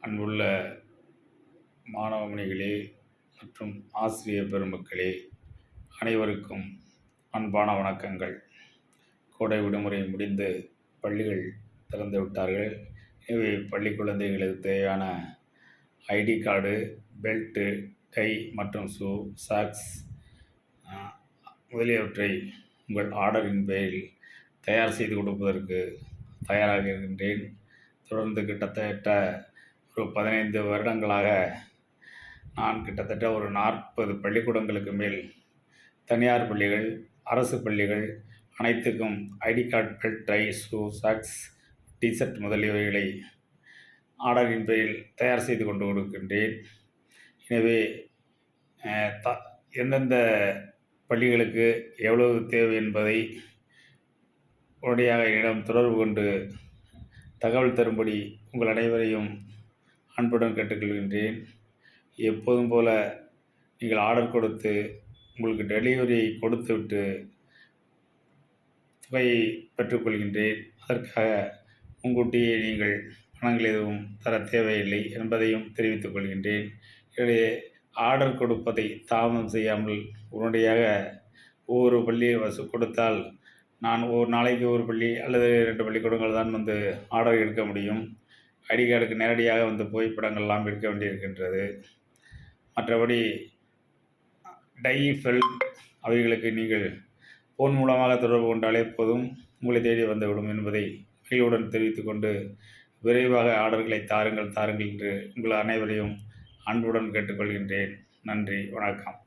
அன்புள்ள மாணவமணிகளே மற்றும் ஆசிரிய பெருமக்களே, அனைவருக்கும் அன்பான வணக்கங்கள். கோடை விடுமுறை முடிந்து பள்ளிகள் திறந்து விட்டார்கள். எனவே பள்ளி குழந்தைகளுக்கு தேவையான ஐடி கார்டு, பெல்ட்டு, டை மற்றும் ஷூ, சாக்ஸ் முதலியவற்றை உங்கள் ஆர்டரின் பேரில் தயார் செய்து கொடுப்பதற்கு தயாராக இருக்கின்றேன். தொடர்ந்து கிட்டத்தட்ட ஒரு 15 வருடங்களாக நான் கிட்டத்தட்ட ஒரு 40 பள்ளிக்கூடங்களுக்கு மேல் தனியார் பள்ளிகள், அரசு பள்ளிகள் அனைத்துக்கும் ID card, belt, tie, shoe, socks, t-shirt முதலியவைகளை ஆர்டரின் பேரில் தயார் செய்து கொண்டு கொடுக்கின்றேன். எனவே எந்தெந்த பள்ளிகளுக்கு எவ்வளவு தேவை என்பதை உடனடியாக என்னிடம் தொடர்பு கொண்டு தகவல் தரும்படி உங்கள் அனைவரையும் அன்புடன் கேட்டுக்கொள்கின்றேன். எப்போதும் போல நீங்கள் ஆர்டர் கொடுத்து உங்களுக்கு டெலிவரி கொடுத்துவிட்டு தொகையை பெற்றுக்கொள்கின்றேன். அதற்காக முன்கூட்டியே நீங்கள் பணங்கள் எதுவும் தர தேவையில்லை என்பதையும் தெரிவித்துக் கொள்கின்றேன். எனவே ஆர்டர் கொடுப்பதை தாமதம் செய்யாமல் உடனடியாக ஒவ்வொரு பள்ளியை கொடுத்தால் நான் ஒரு நாளைக்கு ஒரு பள்ளி அல்லது 2 பள்ளிக்கூடங்கள் தான் வந்து ஆர்டர் எடுக்க முடியும். ஐடி கார்டுக்கு நேரடியாக வந்து புகைப்படங்கள்லாம் எடுக்க வேண்டியிருக்கின்றது. மற்றபடி டை, பெல்ட் அவைகளுக்கு நீங்கள் ஃபோன் மூலமாக தொடர்பு கொண்டாலே போதும், உங்களை தேடி வந்துவிடும் என்பதை மகிழ்வுடன் தெரிவித்துக்கொண்டு, விரைவாக ஆர்டர்களை தாருங்கள் என்று உங்கள் அனைவரையும் அன்புடன் கேட்டுக்கொள்கின்றேன். நன்றி, வணக்கம்.